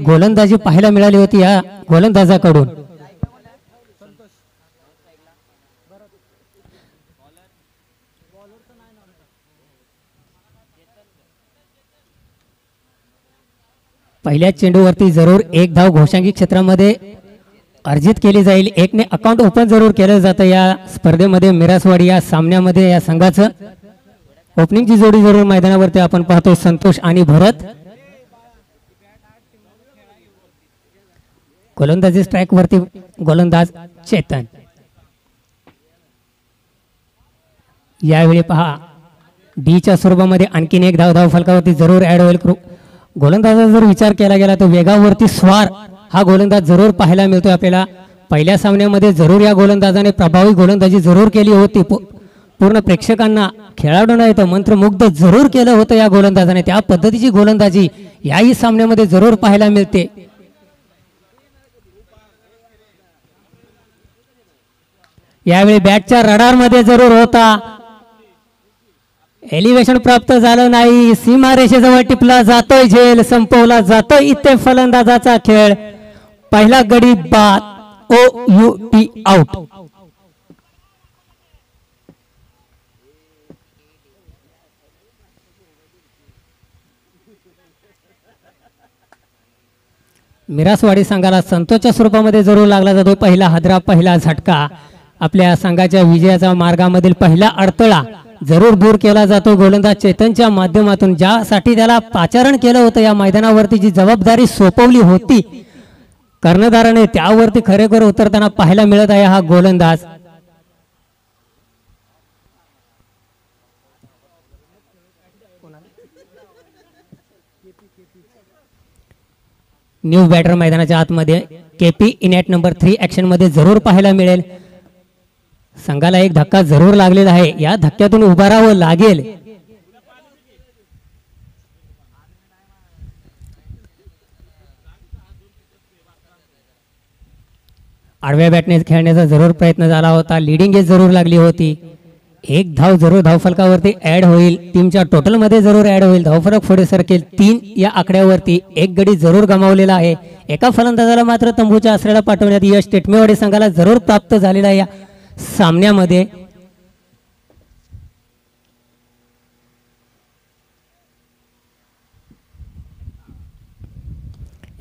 गोलंदाजी पाहायला मिळाली होती या गोलंदाजाकडून। पहिल्या चेंडूवरती जरूर एक धाव घोषांगी क्षेत्रामध्ये अर्जित केली जाईल। एकने अकाउंट ओपन जरूर केलं जातं या स्पर्धेमध्ये। मिरासवाडी या सामन्यामध्ये या संघाचं ओपनिंगची जोडी जरूर मैदानावरती आपण पाहतोय, संतोष आणि भरत। गोलंदाजी स्ट्राइक वरती गोलंदाज चेतन। यावेळी पहा डीच्या स्वरूपामध्ये आणखीन एक धाव फलकावरती जरूर ऍड होईल। गोलंदाजाचा जर विचार केला गेला तर वेगावरती स्वार हा गोलंदाज जरूर पाहायला मिळतोय आपल्याला। पहिल्या सामन्यामध्ये जरूर या गोलंदाजाने प्रभावी गोलंदाजी जरूर केली होती। पूर्ण प्रेक्षकांना खेळाडूंना इथं मंत्रमुग्ध जरूर केलं होतं या गोलंदाजाने। त्या पद्धतीची गोलंदाजी याही सामन्यामध्ये जरूर पाहायला मिळते। यावेळी बॅटच्या रडारमध्ये जरूर होता, एलिव्हेशन प्राप्त झालं नाही। सीमारेषेजवळ टिपला जातोय झेल, संपवला जातोय इथे फलंदाजाचा खेळ। पहिला गडी बाद, OUT आउट। मिरासवाडी संघाला संतोषच्या स्वरूपामध्ये जरूर लागला जातो पहिला हादरा, पहिला झटका। आपल्या संघाच्या विजयाच्या मार्गामधील पहिला अडथळा जरूर दूर केला जातो गोलंदाज चेतनच्या माध्यमातून। ज्यासाठी त्याला पाचारण केलं होतं या मैदानावरती, जी जबाबदारी सोपवली होती कर्णधाराने, त्यावरती खरेखुरे उतरताना पाहायला मिळत आहे हा गोलंदाज। न्यू बॅटर मैदानाच्या आतमध्ये KP in at number 3 action मध्ये जरूर पाहायला मिळेल। संघाला एक धक्का जरूर लागलेला आहे, या धक्क्यातून उभा राहावं लागेल। आडव्या बॅटने खेळण्याचा जरूर प्रयत्न झाला होता, लीडिंग एज जरूर लागली होती। एक धाव जरूर धावफलकावरती ऍड होईल, टीमच्या टोटल मध्ये जरूर ऍड होईल। धावफलक पुढे सरकेल 3 या आकड्यावरती। एक गडी जरूर गमावलेला आहे, एका फलंदाजाला मात्र तंबूच्या आश्रयाला पाठवण्यात यश टेटमेवाडी संघाला जरूर प्राप्त झालेला आहे या सामन्यामध्ये।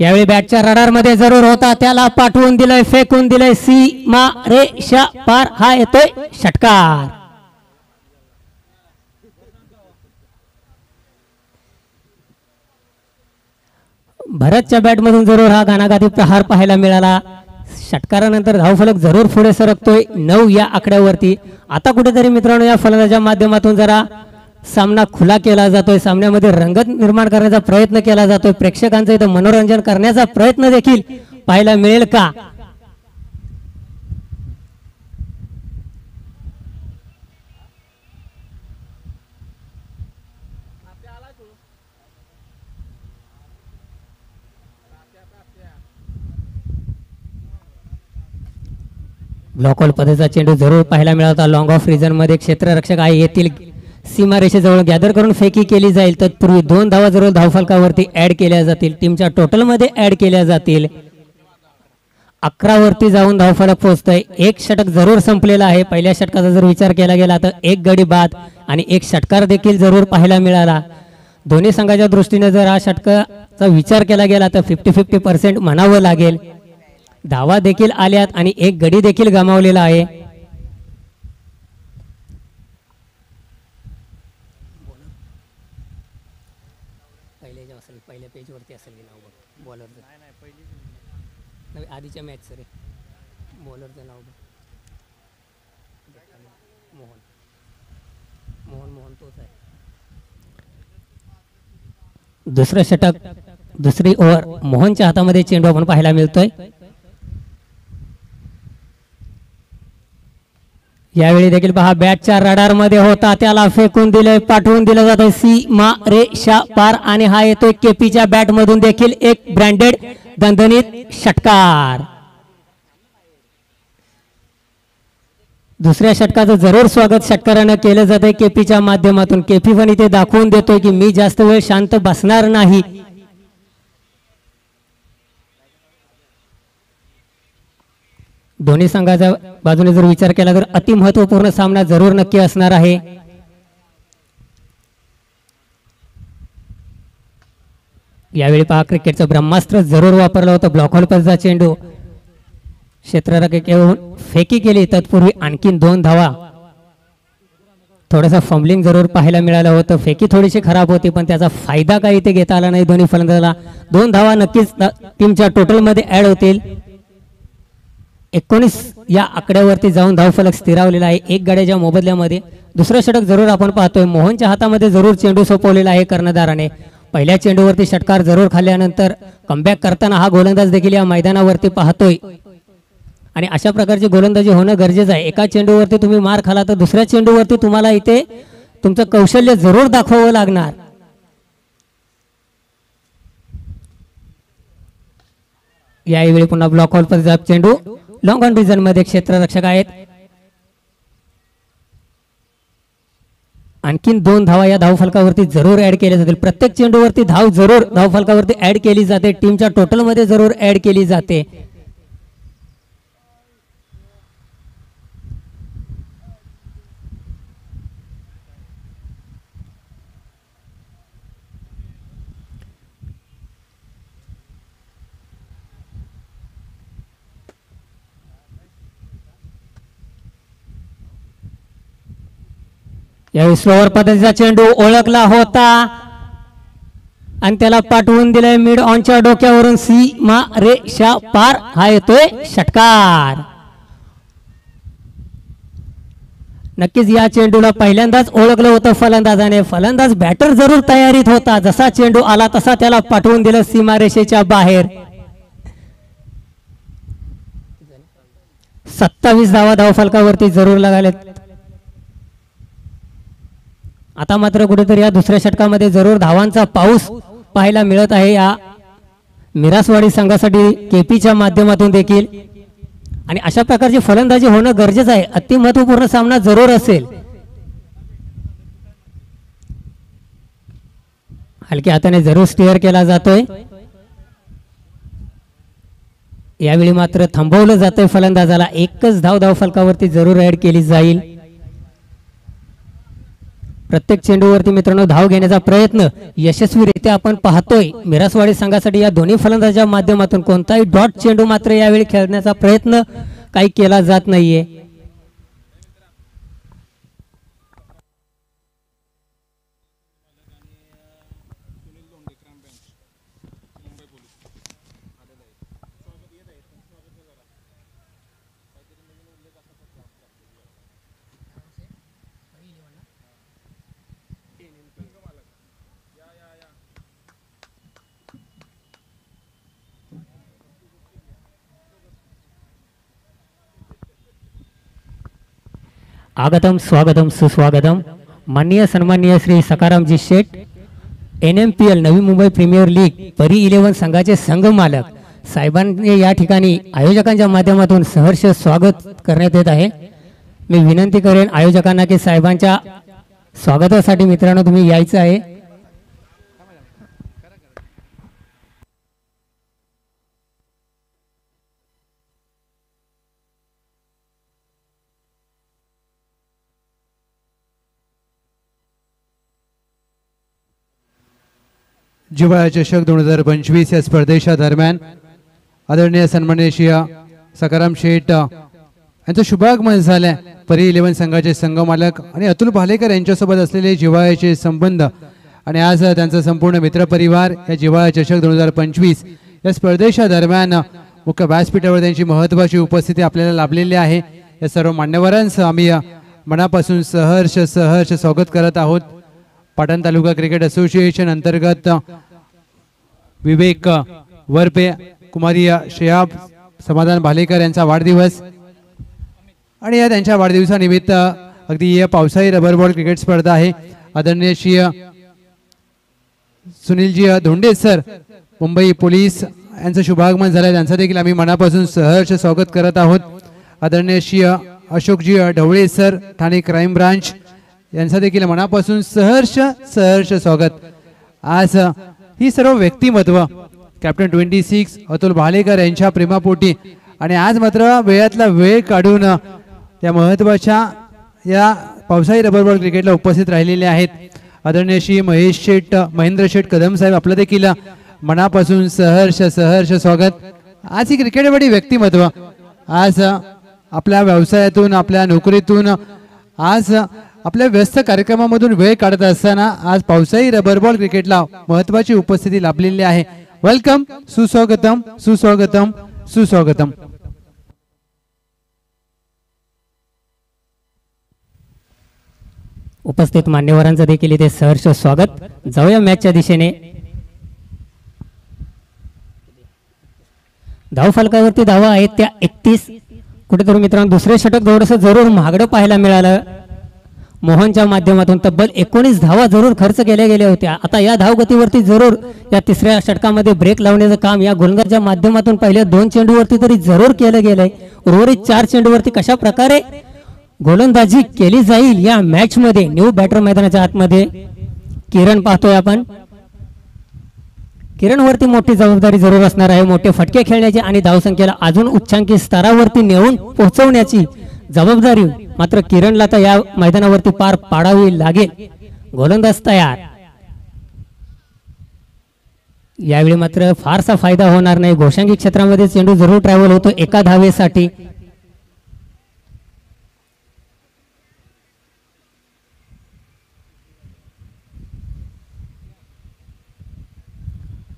यावेळी बॅटच्या रडार मध्ये जरूर होता, त्याला पाठवून दिलंय, फेकून दिलंय, सीमा रेषा पार, हा येतोय षटकार। भरतच्या बॅट मधून जरूर हा घाणाघाती प्रहार पाहायला मिळाला। षटकारानंतर धावफलक जरूर पुढे सरकतोय 9 या आकड्यावरती। आता कुठेतरी मित्रांनो या फलंदाजाच्या माध्यमातून जरा सामना खुला केला जातोय, सामन्यामध्ये रंगत निर्माण करण्याचा प्रयत्न केला जातोय, प्रेक्षकांचं इथं मनोरंजन करण्याचा प्रयत्न देखील पाहायला मिळेल का? ब्लॉकआउट पद्धतीचा चेंडू जरूर पाहायला मिळाला। लॉंग ऑफ रिजन मध्ये क्षेत्ररक्षक आहे येथील सीमारेषेजवळ गॅदर करून फेकी केली जाईल। तत्पूर्वी 2 धावा जरूर धावफलकावरती ऍड केल्या जातील, टीमच्या टोटल मध्ये ऍड केल्या जातील। 11 वरती जाऊन धावफलक पोहोचतोय। एक षटक जरूर संपलेला आहे। पहिल्या षटकाचा जर विचार केला गेला तर एक गडी बाद आणि एक षटकार देखील जरूर पाहायला मिळाला। दोन्ही संघाच्या दृष्टीने जर हा षटकाचा विचार केला गेला तर 50-50% म्हणावं लागेल। धावा देखील आल्यात आणि एक गडी देखील गमावलेला आहे। पहिल्या पेज वरती असेल की नाव बघ बॉलरचं, नाही पहिली आधीच्या मॅच सर बॉलरचं नाव बघ, मोहन तोच आहे। दुसरं षटक, दुसरी ओव्हर मोहनच्या हातामध्ये चेंडू आपण पाहायला मिळतोय। यावेळी देखील पहा बॅटच्या रडार मध्ये होता, त्याला फेकून दिले, पाठवून दिलं जातं सीमा रेषा पार आणि हा येतोय केपीच्या बॅट मधून देखील एक ब्रँडेड दणदणीत षटकार। दुसऱ्या षटकाचं जरूर स्वागत षटकारानं केलं जातंय केपीच्या माध्यमातून। केपी पण इथे दाखवून देतोय की मी जास्त वेळ शांत बसणार नाही। दोन्ही संघाच्या बाजूने जर विचार केला तर अति महत्त्वपूर्ण सामना जरूर नक्की असणार आहे. यावेळी पहा क्रिकेटचं ब्रह्मास्त्र जरूर वापरलं होतं. ब्लॉक होल पद्धतीचा चेंडू क्षेत्ररक्षक येऊन फेकी केली. तत्पूर्वी आणखीन 2 धावा. थोडंसं फंबलिंग जरूर पाहायला मिळालं होतं. फेकी थोडीशी खराब होती पण त्याचा फायदा काही इथे घेता आला नाही दोन्ही फलंदाजाला. 2 धावा नक्कीच टीमच्या टोटलमध्ये ऍड होतील. 19 या आकड्यावरती जाऊन धावफलक स्थिरावलेला आहे 1 गड्याच्या मोबदल्यामध्ये. दुसरं षटक जरूर आपण पाहतोय. मोहनच्या हातामध्ये जरूर चेंडू सोपवलेला आहे कर्णधाराने. पहिल्या चेंडूवरती षटकार जरूर खाल्ल्यानंतर कमबॅक करताना हा गोलंदाज देखील या मैदानावरती पाहतोय आणि अशा प्रकारची गोलंदाजी होणं गरजेचं आहे. एका चेंडूवरती तुम्ही मार खाला तर दुसऱ्या चेंडूवरती तुम्हाला इथे तुमचं कौशल्य जरूर दाखवावं लागणार. यावेळी पुन्हा ब्लॉक होल पद्धतीचा चेंडू. लॉंग ऑन रिजन मध्ये क्षेत्ररक्षक आहेत. आणखीन 2 धावा या धावफलकावरती जरूर ऍड केल्या जातील. प्रत्येक चेंडूवरती धाव जरूर धावफलकावरती ऍड केली जाते. टीमच्या टोटल मध्ये जरूर ऍड केली जाते. यावेळी स्लोअर पद्धतीचा चेंडू ओळखला होता आणि त्याला पाठवून दिलाय मिड ऑनच्या डोक्यावरून सीमा रेषा पार. हा येतोय षटकार. नक्कीच या चेंडूला पहिल्यांदाच ओळखलं होतं फलंदाजाने. फलंदाज बॅटर जरूर तयारीत होता. जसा चेंडू आला तसा त्याला पाठवून दिलं सीमारेषेच्या बाहेर. 27 धावा धावफलकावरती जरूर लगालेत. आता मात्र कुठेतरी या दुसऱ्या षटकामध्ये जरूर धावांचा पाऊस पाहायला मिळत आहे या मिरासवाडी संघासाठी केपीच्या माध्यमातून देखील. आणि अशा प्रकारची फलंदाजी होणं गरजेचं आहे. अति महत्त्वपूर्ण सामना जरूर असेल. हलक्या हाताने जरूर स्टिअर केला जातोय. यावेळी मात्र थांबवलं जातंय फलंदाजाला. 1च धाव धावफलकावरती जरूर ऍड केली जाईल. प्रत्येक चेंडूवरती मित्रांनो धाव घेण्याचा प्रयत्न यशस्वीरित्या आपण पाहतोय. मिरासवाडी संघासाठी या दोन्ही फलंदाजाच्या माध्यमातून कोणताही डॉट चेंडू मात्र यावेळी खेळण्याचा प्रयत्न काही केला जात नाहीये. आगतम स्वागतम सुस्वागतम. माननीय सन्माननीय श्री सकारामजी शेठ, NMPL Navi Mumbai premier league परी 11 संघाचे संघ मालक साहेबांनी या ठिकाणी आयोजकांच्या माध्यमातून सहर्ष स्वागत करण्यात येत आहे. मी विनंती करेन आयोजकांना की साहेबांच्या स्वागतासाठी मित्रांनो तुम्ही यायचं आहे. जिव्हाळा चषक 2025 या स्पर्धेच्या दरम्यान आदरणीय सन्माननीय श्री सकाराम शेठ यांचं शुभागमन झालंय. परी 11 संघाचे संघ मालक आणि अतुल भालेकर यांच्यासोबत असलेले जिव्हाळ्याचे संबंध आणि आज त्यांचा संपूर्ण मित्रपरिवार या जिव्हाळा चषक 2025 या स्पर्धेच्या दरम्यान मुख्य व्यासपीठावर त्यांची महत्त्वाची उपस्थिती आपल्याला लाभलेली आहे. या सर्व मान्यवरांचं आम्ही मनापासून सहर्ष स्वागत करत आहोत. पाटण तालुका क्रिकेट असोसिएशन अंतर्गत विवेक वरपे, कुमारी श्रेया समाधान भालेकर यांचा वाढदिवस आणि या त्यांच्या वाढदिवसानिमित्त अगदी पावसाळी रबर बॉल क्रिकेट स्पर्धा आहे. आदरणीय श्री सुनीलजी धोंडे सर मुंबई पोलीस यांचं शुभागमन झालं. त्यांचा देखील आम्ही मनापासून सहर्ष स्वागत करत आहोत. आदरणीय Shri Ashokji Dhawale sir Thane crime branch यांचा देखील मनापासून सहर्ष स्वागत. आज ही सर्व व्यक्तिमत्व कॅप्टन 26 अतुल भालेकर यांच्या प्रेमापोटी आणि आज मात्र वेळातला वेळ काढून या महत्त्वाच्या या पावसाळी रबर बॉल क्रिकेटला उपस्थित राहिलेले आहेत आदरणीय श्री महेंद्र शेठ कदम साहेब, आपलं देखील मनापासून सहर्ष स्वागत। आज ही क्रिकेटवरील व्यक्तिमत्व आज आपल्या व्यवसायातून आपल्या नोकरीतून आज आपल्या व्यस्त कार्यक्रमामधून वेळ काढत असताना आज पावसाळी रबर बॉल क्रिकेटला महत्त्वाची उपस्थिती लाभलेली आहे। वेलकम, सुस्वागतम सुस्वागतम सुस्वागतम। उपस्थित मान्यवरांचं देखील इथे सहर्ष स्वागत। जाऊया मॅचच्या दिशेने। धाव फलकावरती धावा आहेत त्या 31। कुठेतरी मित्रांनो दुसरे षटक थोडंसं जरूर महागडं पाहायला मिळालं। मोहनच्या माध्यमातून तब्बल 19 धावा जरूर खर्च केल्या गेल्या होत्या। आता या धावगतीवरती जरूर या तिसऱ्या षटकामध्ये ब्रेक लावण्याचं काम या गोलंदाजाच्या माध्यमातून पहिल्या 2 चेंडूवरती तरी जरूर केलं गेलंय। उर्वरित 4 चेंडूवरती कशा प्रकारे गोलंदाजी केली जाईल या मॅच मध्ये न्यू बॅटर मैदानाच्या आतमध्ये किरण पाहतोय आपण। किरण वरती मोठी जबाबदारी जरूर असणार आहे, मोठे फटके खेळण्याची आणि धावसंख्येला अजून उच्चांकी स्तरावरती नेऊन पोहोचवण्याची जबाबदारी मात्र किरणला तर या मैदानावरती पार पाडावी लागेल। गोलंदाज तयार। यावेळी मात्र फारसा फायदा होणार नाही। घोषांगी क्षेत्रामध्ये चेंडू जरूर ट्रॅव्हल होतो एका धावेसाठी।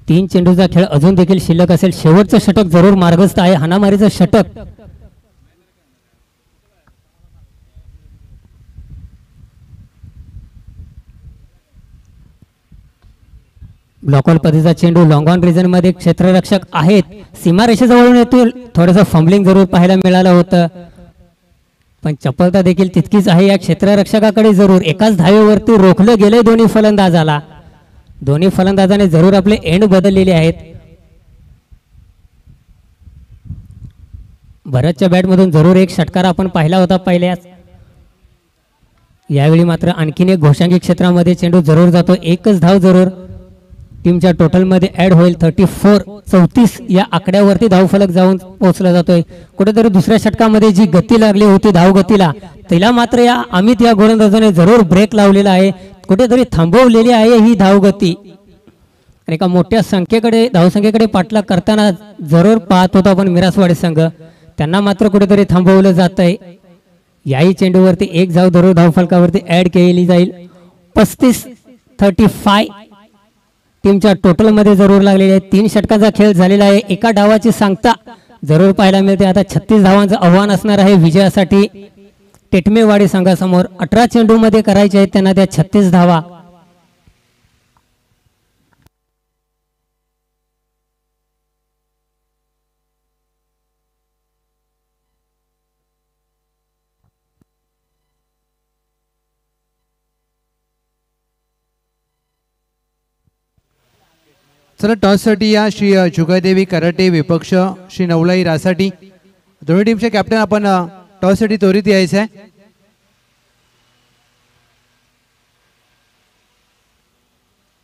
तीन चेंडूचा खेळ अजून देखील शिल्लक असेल। शेवटचं षटक जरूर मार्गस्थ आहे, हाणामारीचं षटक। ब्लॉकऑल पद्धतीचा चेंडू लॉंग ऑन रिजन मध्ये क्षेत्ररक्षक आहेत, सीमारेषेजवळून येतील। थोडंसं फंबलिंग जरूर पाहायला मिळालं होतं, पण चपलता देखील तितकीच आहे या क्षेत्ररक्षकाकडे। जरूर एकाच धावेवरती रोखलं गेलंय दोन्ही फलंदाजाला। दोन्ही फलंदाजाने जरूर आपले एंड बदललेले आहेत। भरतच्या बॅटमधून जरूर एक षटकार आपण पाहिला होता पहिल्याच। यावेळी मात्र आणखीन एक घोषांगी क्षेत्रामध्ये चेंडू जरूर जातो, एकच धाव जरूर टीमच्या टोटल मध्ये ऍड होईल। 34 या आकड्यावरती धावफलक जाऊन पोहोचला जातोय। कुठेतरी दुसऱ्या षटकामध्ये जी गती लागली होती धावगतीला तिला मात्र या अमित या गोलंदाजाने जरूर ब्रेक लावलेला आहे, कुठेतरी थांबवलेली आहे ही धावगती। एका मोठ्या संख्येकडे धावसंख्येकडे पाठलाग करताना जरूर पाहत होता आपण मिरासवाडी संघ, त्यांना मात्र कुठेतरी थांबवलं जातंय। याही चेंडूवरती एक धाव जरूर धावफलकावरती ऍड केली जाईल। 35 टीमच्या टोटल मध्ये जरूर लागलेले आहे। 3 षटकांचा खेळ झालेला आहे, एका डावाची सांगता जरूर पाहायला मिळते। आता 36 धावांचं आव्हान असणार आहे विजयासाठी टेटमेवाडी संघासमोर। 18 चेंडू मध्ये करायचे आहेत त्यांना त्या 36 धावा। चला टॉस साठी या श्री जुगादेवी कराटे विपक्ष श्री नवलाई रासाठी दोन्ही टीमचे कॅप्टन आपण टॉस साठी त्वरित यायचं आहे।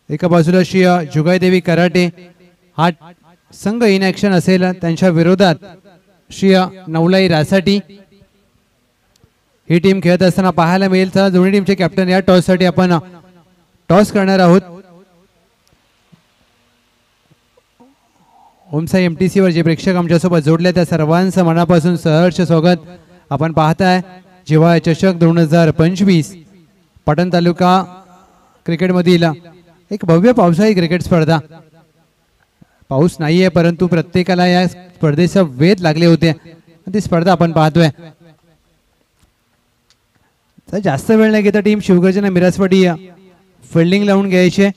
एका बाजूला श्री जुगादेवी कराटे हा संघ इन ऍक्शन असेल, त्यांच्या विरोधात श्री नवलाई रासाठी ही टीम खेळत असताना पाहायला मिळेल। तर दोन्ही टीमचे कॅप्टन या टॉस साठी आपण टॉस करणार आहोत। ओमसाई एमटीसी वर जे प्रेक्षक आमच्यासोबत जोडले त्या सर्वांचं मनापासून सहर्ष स्वागत। आपण पाहताय जिव्हाळा चषक 2025 पाटण तालुका क्रिकेटमधील एक भव्य पावसाळी क्रिकेट स्पर्धा। पाऊस नाहीये परंतु प्रत्येकाला या स्पर्धेचा वेध लागले होते, ती स्पर्धा आपण पाहतोय। तर जास्त वेळ नाही घेता टीम शिवगर्जना मिरासवाडी फिल्डिंग लावून घ्यायचे।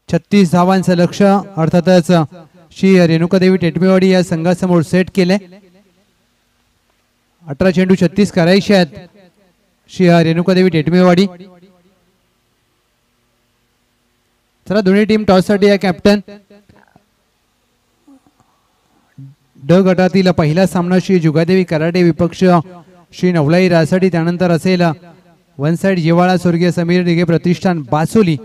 36 धावांचं लक्ष अर्थातच श्री रेणुकादेवी टेटमेवाडी या संघासमोर सेट केले। 18 चेंडू 36 करायचे आहेत श्री रेणुकादेवी टेटमेवाडी। चला दोन्ही टीम टॉस साठी या कॅप्टन। ड गटातील पहिला सामना श्री जुगादेवी कराटे विपक्ष श्री नवलाई रासाठी, त्यानंतर असेल वन साइड जिव्हाळा स्वर्गीय समीर डिगे प्रतिष्ठान बासोली।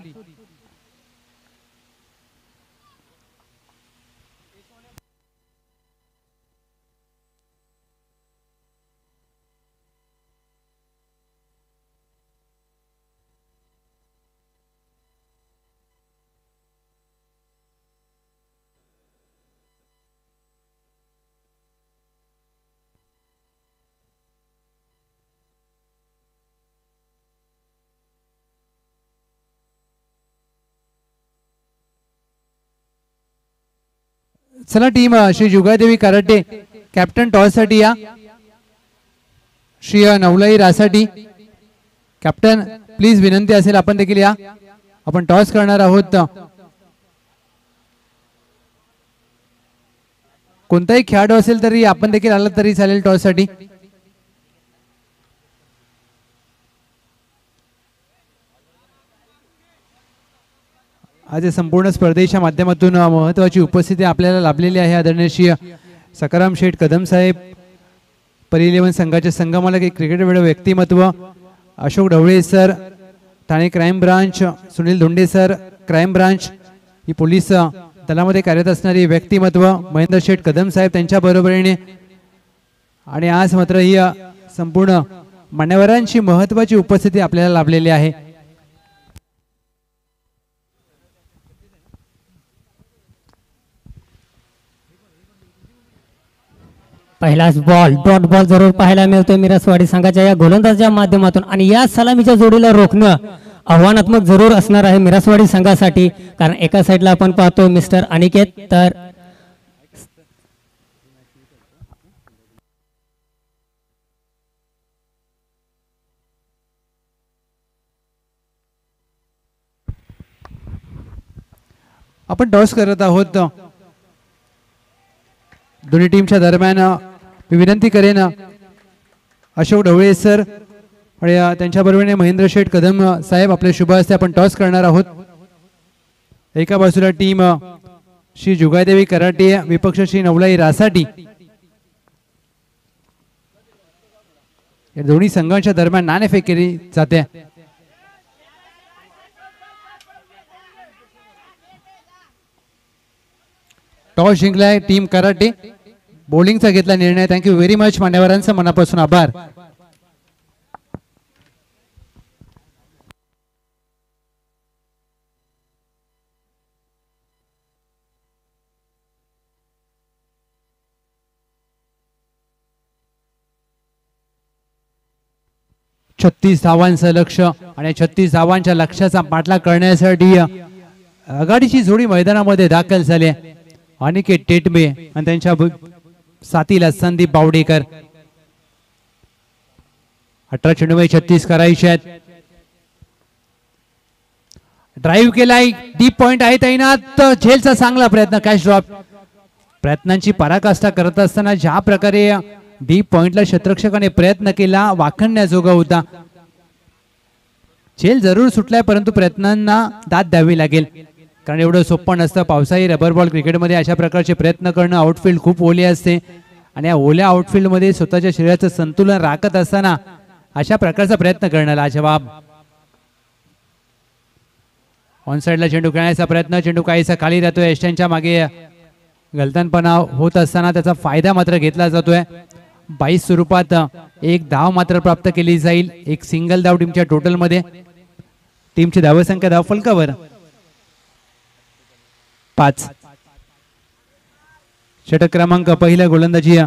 चला team Shri Jugadevi karate captain toss साठी या. श्री नवलाई रासाठी कॅप्टन प्लीज विनंती असेल आपण देखील या. आपण टॉस करणार आहोत. कोणताही खेळाडू असेल तरी आपण देखील आलं तरी चालेल टॉस साठी. आज संपूर्ण स्पर्धेच्या माध्यमातून महत्वाची उपस्थिती आपल्याला लाभलेली आहे. आदरणीय श्री सकाराम शेठ कदम साहेब, परी 11 संघाचे संघमालक, एक क्रिकेट व्यक्तिमत्व, Ashok Dhawale sir Thane crime branch, Sunil Dhonde sir crime branch, ही पोलीस दलामध्ये कार्यरत असणारी व्यक्तिमत्व महेंद्र शेठ कदम साहेब त्यांच्या बरोबरीने. आणि आज मात्र ही संपूर्ण मान्यवरांची महत्वाची उपस्थिती आपल्याला लाभलेली आहे. पहिलाच बॉल डॉट बॉल जरूर पाहायला मिळतोय मिरसवाडी संघाच्या या गोलंदाजाच्या माध्यमातून. आणि या सलामीच्या जोडीला रोखणं आव्हानात्मक जरूर असणार आहे मिरसवाडी संघासाठी, कारण एका साईडला आपण पाहतो मिस्टर अनिकेत, तर आपण टॉस करत आहोत. दोन्ही टीमच्या दरम्यान मी विनंती करेन अशोक ढवळे सर आणि त्यांच्या बरोबरीने महेंद्र शेठ कदम साहेब आपले शुभ हस्ते आपण टॉस करणार आहोत. एका बाजूला टीम श्री जुगादेवी कराटे, विपक्ष श्री नवलाई रासाठी. या दोन्ही संघांच्या दरम्यान नाणेफेक केली जाते. टॉस जिंकलाय टीम कराटे, बॉलिंगचा घेतला निर्णय. थँक्यू व्हेरी मच मान्यवरांचा मनापासून आभार. छत्तीस धावांचं लक्ष आणि 36 धावांच्या लक्ष्याचा पाठलाग करण्यासाठी आघाडीची जोडी मैदानामध्ये दाखल झाली. अनिकेत टेटमे आणि त्यांच्या साथीला संदीप बावडेकर. 18 चेंडूमध्ये 36 करायचे आहेत. ड्राईव्ह केलाय, डीप पॉइंट आहे तैनात, झेलचा चांगला प्रयत्न, कॅच ड्रॉप. प्रयत्नांची पराकाष्ठा करत असताना ज्या प्रकारे डीप पॉइंटला क्षेत्ररक्षकाने प्रयत्न केला वाखणण्याजोगा होता. झेल जरूर सुटलाय परंतु प्रयत्नांना दाद द्यावी लागेल, कारण एवढं सोपं नसतं. पावसाळी रबर बॉल क्रिकेटमध्ये अशा प्रकारचे प्रयत्न करणं. आउटफील्ड खूप ओले असते आणि या ओल्या आउटफील्डमध्ये स्वतःच्या शरीराचं संतुलन राखत असताना अशा प्रकारचा प्रयत्न करण्याला जवाब. ऑन साइडला चेंडू खेळण्याचा प्रयत्न, चेंडू काहीसा खाली राहतोय. एस्टनच्या मागे गलतानपणा होत असताना त्याचा फायदा मात्र घेतला जातोय. 22 स्वरूपात एक धाव मात्र प्राप्त केली जाईल. एक सिंगल धाव टीमच्या टोटल मध्ये. टीमची धावसंख्या धाव फलकावर 5. षटक क्रमांक पहिला गोलंदाजी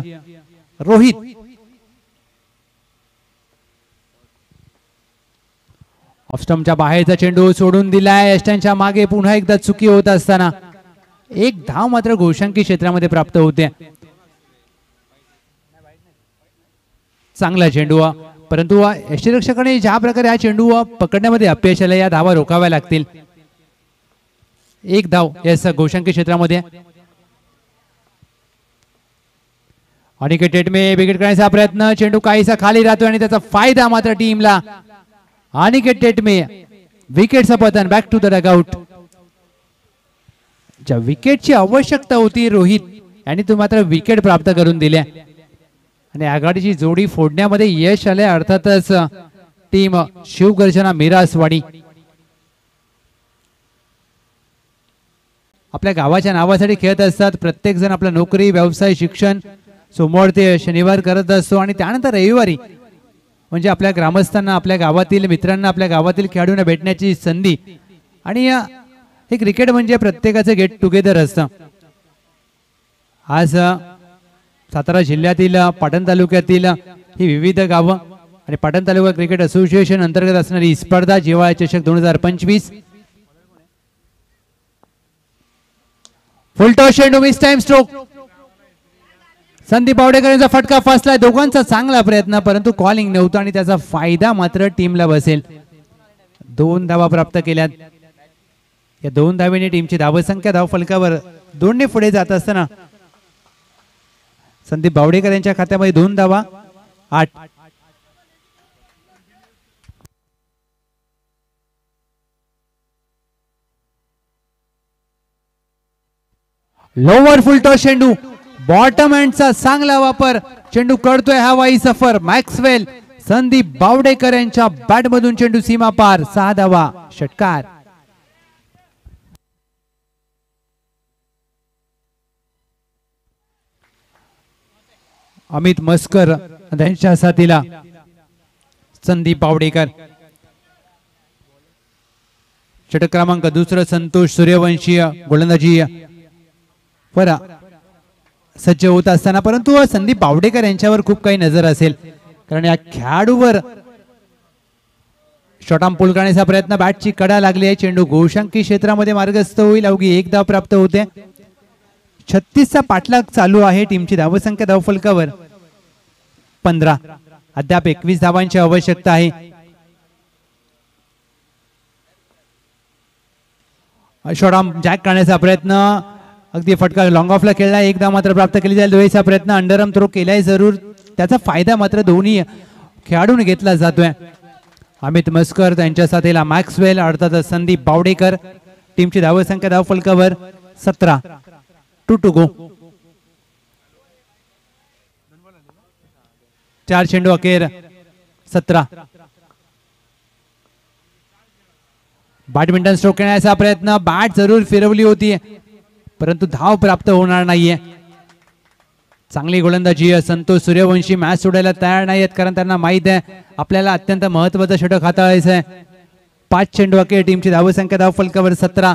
रोहित. ऑफस्टंपच्या बाहेरचा चेंडू सोडून दिलाय. एस्टनच्या मागे पुन्हा एकदा चुकी होत असताना एक धाव मात्र घोषांकी क्षेत्रामध्ये प्राप्त होते. चांगला चेंडू, परंतु यष्टीरक्षकाने ज्या प्रकारे हा चेंडू पकडण्यामध्ये अपयश आले, या धावा रोखाव्या लागतील. एक धाव या घोषांकी क्षेत्रामध्ये. अनिकेत टेटमे विकेट करण्याचा प्रयत्न, चेंडू काहीसा खाली राहतोय आणि त्याचा फायदा मात्र टीमला. अनिकेत टेटमे विकेटचं पतन, बॅक टू द डगआउट. ज्या विकेटची आवश्यकता होती रोहित यांनी तो मात्र विकेट प्राप्त करून दिल्या आणि आघाडीची जोडी फोडण्यामध्ये यश आले. अर्थातच टीम शिवगर्जना मिरासवाडी आपल्या गावाच्या नावासाठी खेळत असतात. प्रत्येक जण आपला नोकरी, व्यवसाय, शिक्षण सोमवार ते शनिवार करत असतो आणि त्यानंतर रविवारी म्हणजे आपल्या ग्रामस्थांना, आपल्या गावातील मित्रांना, आपल्या गावातील खेळाडूंना भेटण्याची संधी. आणि हे क्रिकेट म्हणजे प्रत्येकाचं गेट टुगेदर असतं. आज सातारा जिल्ह्यातील पाटण तालुक्यातील ही विविध गावं आणि पाटण तालुका क्रिकेट असोसिएशन अंतर्गत असणारी स्पर्धा जिव्हाळा चषक 2025 फुलटॉस चेंडू miss time stroke. Sandeep Bawdekar यांचा फटका फसलाय. दोघांचा चांगला प्रयत्न परंतु कॉलिंग नव्हतं आणि त्याचा फायदा मात्र टीमला बसेल. 2 धावा प्राप्त केल्यात. या 2 धावेने टीमची धावसंख्या धावफलकावर 2ने पुढे जात असताना संदीप बावडेकर यांच्या खात्यामध्ये 2 धावा 8. लोवर फुलटॉस चेंडू बॉटम हँडचा चांगला वापर. चेंडू करतोय हवाई सफर. मॅक्सवेल संदीप बावडेकर यांच्या बॅट मधून चेंडू सीमा पार. 6 धावा षटकार. अमित मस्कर त्यांच्या साथीला संदीप बावडेकर. षटक क्रमांक 2 संतोष सूर्यवंशी गोलंदाजी वर सज्ज होत असताना परंतु संदीप बावडेकर यांच्यावर खूप काही नजर असेल कारण या खेळाडूवर शॉर्टआर्म पुल करण्याचा प्रयत्न. बॅटची कडा लागली आहे. चेंडू गोशांकी क्षेत्रामध्ये मार्गस्थ होईल. अवघी 1 धाव प्राप्त होते. 36 चा पाठलाग चालू आहे. टीमची धावसंख्या धावफलकावर 15. अद्याप 21 धावांची आवश्यकता आहे. शॉर्टआर्म जॅक करण्याचा प्रयत्न अगदी फटका लॉंग ऑफला खेळला. 1 धाव मात्र प्राप्त केली जाईल. दोहेचा प्रयत्न अंडरआर्म थ्रो केलाय जरूर. त्याचा फायदा मात्र दोन्ही खेळाडूंनी घेतला जातोय. अमित मस्कर त्यांच्या साथीला मॅक्सवेल अर्थात संदीप बावडेकर. टीमची धावसंख्या धावफलकावर 17. 2 to go. 4 चेंडू अखेर 17. बॅडमिंटन स्ट्रोक खेळण्याचा प्रयत्न. बॅट जरूर फिरवली होती परंतु धाव प्राप्त होणार नाहीये. चांगली गोलंदाजी. संतोष सूर्यवंशी मॅच सोडायला तयार नाहीयेत कारण त्यांना माहित आहे आपल्याला अत्यंत महत्वाचं षटक हाताळायचं आहे. 5 चेंडू अखेर. टीमची धावसंख्या धावफलकावर 17.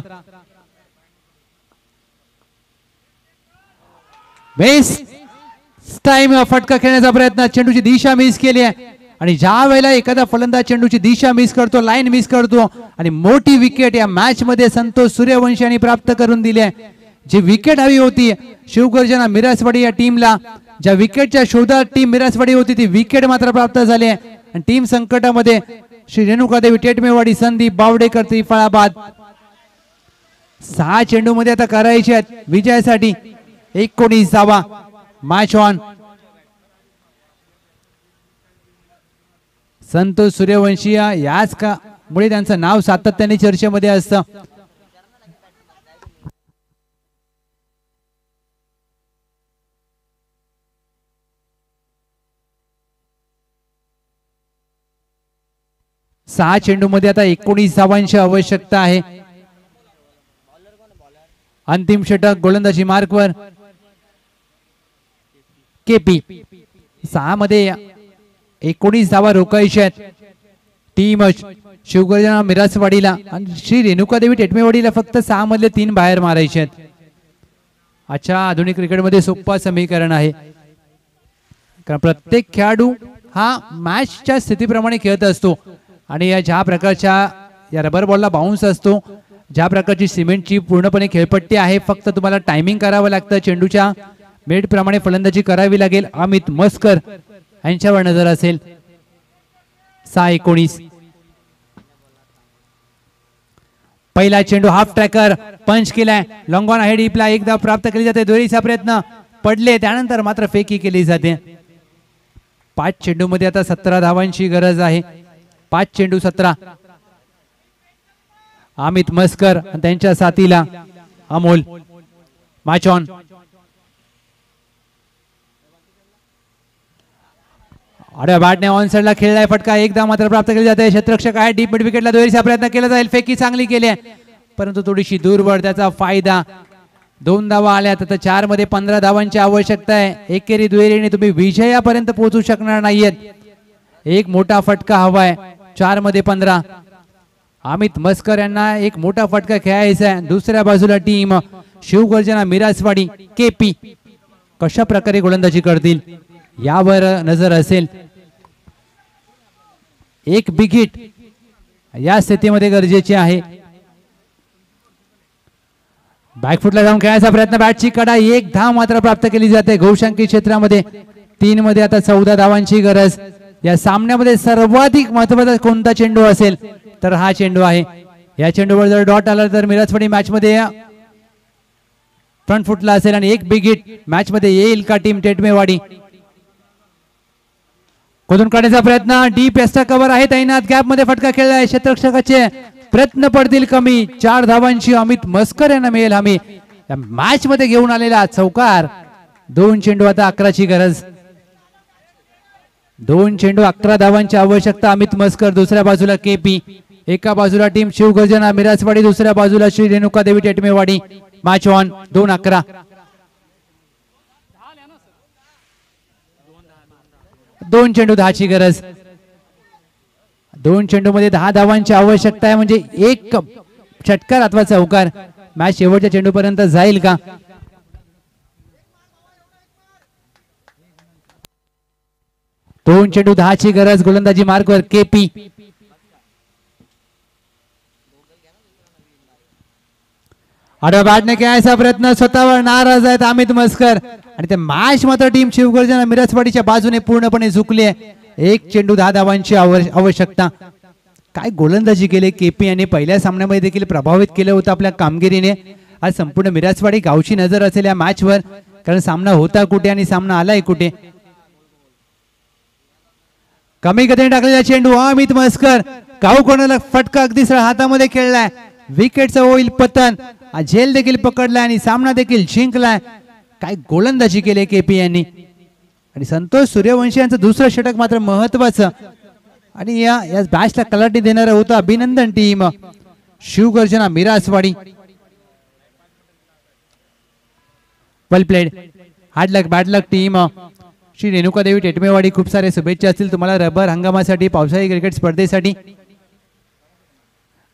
टाइम फटका खेळण्याचा प्रयत्न. चेंडूची दिशा मिस केली आहे आणि ज्या वेळेला एखादा फलंदाज चेंडूची दिशा मिस करतो, लाईन मिस करतो आणि मोठी विकेट या मॅच मध्ये संतोष सूर्यवंशी यांनी प्राप्त करून दिली आहे. जी विकेट हवी होती शिवगर्जना मिरासवाडी या टीमला, ज्या विकेटच्या शोधात टीम मिरासवाडी होती ती विकेट मात्र प्राप्त झाली आहे आणि टीम संकटामध्ये श्री रेणुकादेवी टेटमेवाडी संदीप बावडेकर त्रिफळाबाद. 6 चेंडू मध्ये आता करायचे आहेत विजयासाठी 19 धावा. Match on. संतोष सूर्यवंशी याच का मुळे त्यांचं नाव सातत्याने चर्चेमध्ये असतं. सहा चेंडू मध्ये आता 19 धावांची आवश्यकता आहे. अंतिम षटक गोलंदाजी मार्कवर केपी. 6 मध्ये 19 धावा रोखायच्या आहेत. टीम शिवगर्जना मिरासवाडीला आणि श्री रेणुकादेवी टेटमेवाडीला फक्त 6 मधले 3 बाहेर मारायचे आहेत. अच्छा, आधुनिक क्रिकेटमध्ये सोपा समीकरण आहे कारण प्रत्येक खेळाडू हा मॅचच्या स्थितीप्रमाणे खेळत असतो आणि या ज्या प्रकारच्या या रबर बॉलला बाउन्स असतो, ज्या प्रकारची सिमेंटची पूर्णपणे खेळपट्टी आहे, फक्त तुम्हाला टायमिंग करावं लागतं. चेंडूच्या मेड प्रमाणे फलंदाजी करावी लागेल. अमित मस्कर यांच्यावर नजर असेल. 6-19. पहिला चेंडू हाफ ट्रॅकर पंच केलाय. लॉंग ऑन आहे डीपला. 1 धाव प्राप्त केली जाते. दोरीचा प्रयत्न पडले त्यानंतर मात्र फेकी केली जाते. 5 चेंडू मध्ये आता 17 धावांची गरज आहे. 5 चेंडू 17. अमित मस्कर त्यांच्या साथीला अमोल. Match on. अरे बॅटने ऑन साइडला खेळलाय. फटका 1 धाव मात्र प्राप्त केली जाते. क्षेत्ररक्षक आहे डीप मिड विकेटला दोरीचा प्रयत्न केला जाईल. फेकी चांगली केली आहे परंतु थोडीशी दूरवर. त्याचा फायदा. 2 धावा आल्या तर 4 मध्ये 15 धावांची आवश्यकता आहे. एकेरी दुहेरीने तुम्ही विजयापर्यंत पोहोचू शकणार नाहीयेत. एक मोठा फटका हवाय. 4 मध्ये 15. अमित मस्कर यांना एक मोठा फटका खेळायचा आहे. दुसऱ्या बाजूला टीम शिवगर्जना मिरासवाडी केपी कशा प्रकारे गोलंदाजी करतील यावर नजर असेल. एक बिग हिट या स्थितीमध्ये गरजेचे आहे. बॅकफुटला जाऊन खेळायचा प्रयत्न, बॅटची कडा, 1 धाव मात्र प्राप्त केली जाते घोषांकी क्षेत्रामध्ये. 3 मध्ये आता 14 धावांची गरज. या सामन्यामध्ये सर्वाधिक महत्वाचा कोणता चेंडू असेल तर हा चेंडू आहे. या चेंडूवर जर डॉट आला तर मिराजवाडी मॅच मध्ये फ्रंट फुटला असेल आणि एक बिग हिट मॅच मध्ये येईल का टीम टेटमेवाडी. खोदून काढण्याचा प्रयत्न, डीप एक्स्ट्रा कव्हर आहे तैनात, गॅप मध्ये फटका खेळलाय, क्षेत्ररक्षकाचे प्रयत्न पडतील कमी. 4 धावांची अमित मस्कर यांना मिळेल हमी. या मॅच मध्ये घेऊन आलेला चौकार. 2 चेंडू आता 11ची गरज. 2 चेंडू 11 धावांची आवश्यकता. अमित मस्कर, दुसऱ्या बाजूला केपी, एका बाजूला टीम शिवगर्जना मिराजवाडी, दुसऱ्या बाजूला श्री रेणुका देवी टेटमेवाडी. Match on. 2-11. 2 चेंडू 10ची गरज. 2 चेंडू मध्ये 10 धावांची आवश्यकता आहे, म्हणजे एक षटकार अथवा चौकार. मॅच शेवटच्या चेंडू पर्यंत जाईल का? दोन चेंडू 10ची गरज. गोलंदाजी मार्कवर केपी. आडव्या बॅटने खेळायचा प्रयत्न, स्वतःवर नाराज आहेत अमित मस्कर आणि ते मॅच मात्र टीम शिवगर्जना मिरजवाडीच्या बाजूने पूर्णपणे झुकली आहे. 1 चेंडू 10 धावांची आवश्यकता. काय गोलंदाजी केली केपी यांनी. पहिल्या सामन्यामध्ये देखील प्रभावित केलं होतं आपल्या कामगिरीने. आज संपूर्ण मिरजवाडी गावची नजर असेल या मॅचवर, कारण सामना होता कुठे आणि सामना आलाय कुठे. कमी गतीने टाकलेला चेंडू, अमित मस्कर गाव कोणाला फटका अगदी सरळ हातामध्ये खेळलाय. विकेटचं होईल पतन. झेल देखील पकडलाय आणि सामना देखील जिंकलाय. काय गोलंदाजी केली केपी यांनी. आणि संतोष सूर्यवंशी यांचं दुसरं षटक मात्र महत्वाचं आणि या बॅचला कलाटी देणारं होतं. अभिनंदन टीम शिवगर्जना मिराजवाडी. वेल प्लेड. हार्ड लक बॅड लक टीम श्री रेणुका देवी टेटमेवाडी. खूप सारे शुभेच्छा असतील तुम्हाला रबर हंगामासाठी, पावसाळी क्रिकेट स्पर्धेसाठी.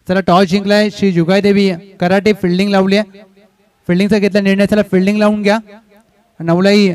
चला टॉस जिंकलाय श्री जुगाई देवी कराटे. फिल्डिंग लावली आहे. फिल्डिंगचा घेतला निर्णय. चला फिल्डिंग लावून घ्या. नवलाई